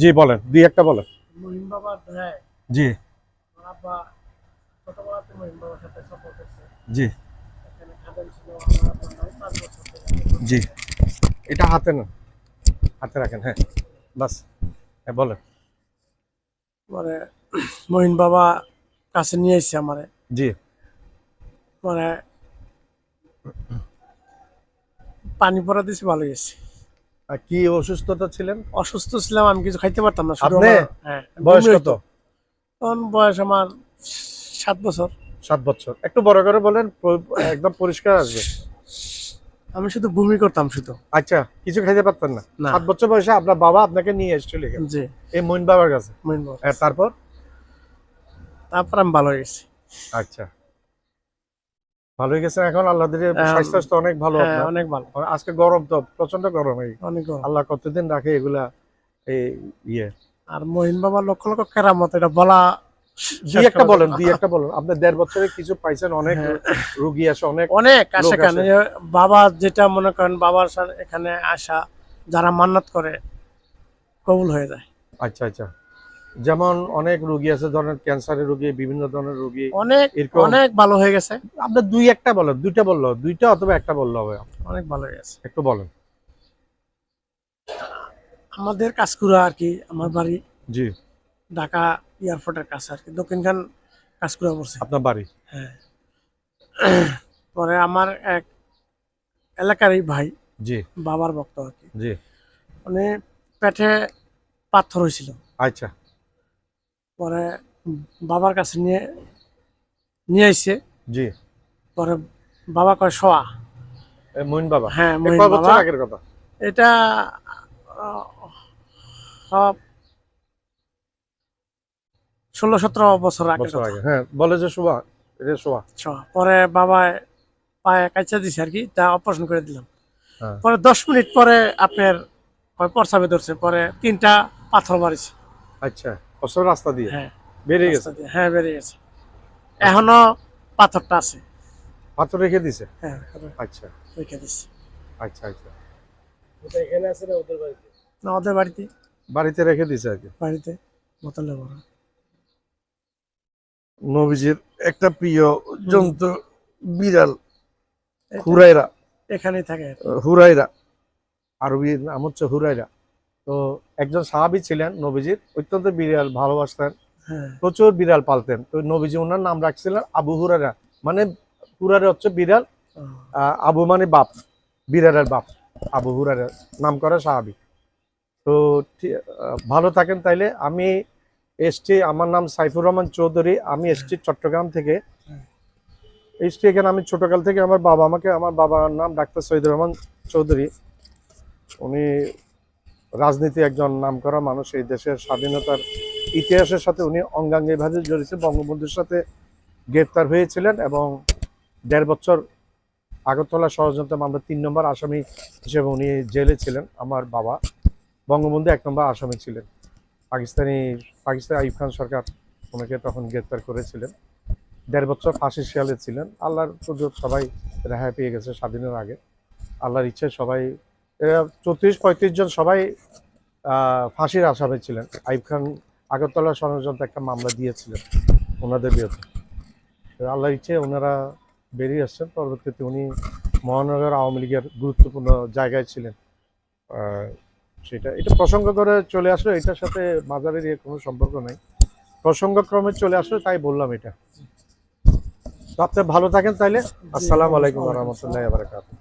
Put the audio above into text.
জি বলেন, দুই একটা বলেন। মহিম বাবা দেয় জি আব্বা ছোটবেলাতে মহিম বাবার সাথে সফর করছে। জি এখানে খাদেন ছিল আমার আব্বার নাম 5 বছর থেকে। জি, এটা হাতে না, হাতে রাখেন, হ্যাঁ বাস, হ্যাঁ বলেন। পরে মহিন বাবা কাছে নিয়ে এসেছে আমারে। জি। পরে পানি পড়া দিয়েছে, ভালো গেছে। আর কি অসুস্থতা ছিলেন অসুস্থ ছিলাম, আমি কিছু খাইতে পারতাম না, শুধু আপনি? আমার হ্যাঁ বয়স বমি কত? হইতো। তখন বয়স আমার 7 বছর। 7 বছর, একটু বড় করে বলেন, একদম পরিষ্কার আসবে। আমি শুধু বমি করতাম শুধু। আচ্ছা, কিছু খাইতে পারতেন না? না। 7 বছর বয়সে আপনার বাবা আপনাকে নিয়ে এসেছিল এখানে, জি। এই মইন বাবার কাছে। মহিন বাবা হ্যাঁ, কাছে। তারপর? তারপর আমি ভালো হয়ে গেছি। আচ্ছা, ভালো হয়ে গেছেন এখন, আল্লাহ দিলে এখন স্বাস্থ্য অনেক ভালো হ্যাঁ আপনার। অনেক ভালো, আজকে গরম তো, প্রচন্ড গরম, এই অনেক গরম। আল্লাহ কতদিন রাখে এগুলা, এই ইয়ে। আর মহিন বাবার লক্ষ লক্ষ কেরামত, এটা বলা দুই শেষ একটা করা যাবে বলেন, না। দুই একটা বলেন। আপনার 1.5 বছরে কিছু পাইছেন, অনেক হ্যাঁ, রুগী আসে, অনেক অনেক আসে। লোক কেন আসে। বাবা যেটা মনে করেন, বাবার সাথে এখানে আসা যারা মান্নাত করে কবুল হয়ে যায়। আচ্ছা আচ্ছা, যেমন অনেক রুগী আছে, ধরেন ক্যান্সারের রুগী, বিভিন্ন ধরনের রুগী অনেক এরকম। অনেক ভালো হয়ে গেছে। আপনার দুই একটা বলেন, দুইটা বললো, দুইটা অথবা একটা বললো হবে, অনেক ভালো হয়ে গেছে। একটু বলেন। আমাদের কাজকুড়া আর কি, আমার বাড়ি জি। ঢাকা এয়ারপোর্টের কাছে আর কি, দক্ষিণখান কাজকুড়া পড়ছে। আপনার বাড়ি? হ্যাঁ। পরে আমার এক এলাকারই ভাই, জি বাবার ভক্ত আর কি, জি। মানে পেটে পাথর হয়েছিল। আচ্ছা। পরে বাবার কাছে নিয়ে নিয়ে আইছে। জি। পরে বাবা কয় শোয়া। মইন বাবা? হ্যাঁ, এ মহিন কয় বাবা। বছর আগের কথা? এটা সব 16-17 বছর আগের বছর কথা। আগে, হ্যাঁ, বলে যে শোভা, এটা শোভা। শোয়া। পরে বাবা পায়ে কাইচা দিছে আর কি, তা অপারেশন করে দিলাম। হ্যাঁ। পরে 10 মিনিট পরে আপনার প্রস্রাবে ধরছে, পরে 3টা পাথর মারিছে। আচ্ছা, অসল রাস্তা দিয়ে হ্যাঁ, বেরিয়ে রাস্তা গেছে? দিয়ে, হ্যাঁ বেরিয়ে গেছে। আচ্ছা, এখনো পাথরটা আছে। পাথর রেখে দিছে? হ্যাঁ, আচ্ছা রেখে দিচ্ছে। আচ্ছা আচ্ছা। এখানে আছে না ওদের বাড়িতে? না, ওদের বাড়িতে। বাড়িতে রেখে দিছে আর কি। বাড়িতে বোতলে ভরা। নবীজির একটা প্রিয় হুম। জন্তু, বিড়াল, এটা হুরাইরা। এখানেই থাকে আর কি। হুরাইরা, আরবির নাম হচ্ছে হুরাইরা। তো একজন সাহাবী ছিলেন নবীজির, অত্যন্ত বিড়াল ভালোবাসতেন, হ্যাঁ। প্রচুর বিড়াল পালতেন। তো নবীজি ওনার নাম রাখছিলেন আবু হুরায়রা, মানে হুরায়রা হচ্ছে বিড়াল, ও, আবু মানে বাপ, বিড়ালের বাপ, আবু হুরায়রা নাম করা সাহাবী। তো ভালো থাকেন তাইলে। আমি এসছি, আমার নাম সাইফুর রহমান চৌধুরী, আমি এসছি চট্টগ্রাম থেকে। হ্যাঁ। এসছি এখানে আমি ছোটকাল থেকে, আমার বাবা আমাকে, আমার বাবার নাম ডাক্তার সৈয়দুর রহমান চৌধুরী। উনি রাজনীতি একজন নামকরা মানুষ, এই দেশের স্বাধীনতার ইতিহাসের সাথে উনি অঙ্গাঙ্গিভাবে জড়িত। বঙ্গবন্ধুর সাথে গ্রেপ্তার হয়েছিলেন এবং 1.5 বছর আগরতলা ষড়যন্ত্র মামলা 3 নম্বর আসামি হিসেবে উনি জেলে ছিলেন। আমার বাবা বঙ্গবন্ধু 1 নম্বর আসামি ছিলেন। পাকিস্তান আইয়ুব খান সরকার ওনাকে তখন গ্রেপ্তার করেছিলেন। 1.5 বছর ফাঁসির শিয়ালে ছিলেন। আল্লাহর কুদরত, সবাই রেহাই পেয়ে গেছে স্বাধীনের আগে। আল্লাহর ইচ্ছে সবাই, এরা 34-35 জন সবাই ফাঁসির আসামি ছিলেন। আইয়ুব খান আগরতলা ষড়যন্ত্র একটা মামলা দিয়েছিলেন ওনাদের বিরুদ্ধে। আল্লাহর ইচ্ছে ওনারা বেরিয়ে আসছেন। পরবর্তীতে উনি মহানগর আওয়ামী লীগের গুরুত্বপূর্ণ জায়গায় ছিলেন। এটা প্রসঙ্গ করে চলে আসলো, এটার সাথে মাজারের কোনো সম্পর্ক নাই, প্রসঙ্গক্রমে চলে আসলো তাই বললাম এটা। তো আপনি ভালো থাকেন তাইলে। জি, আসসালামু আলাইকুম ওয়ালাইকুম আসসালাম। রহমতুল্লাহ বারাকাতুহু।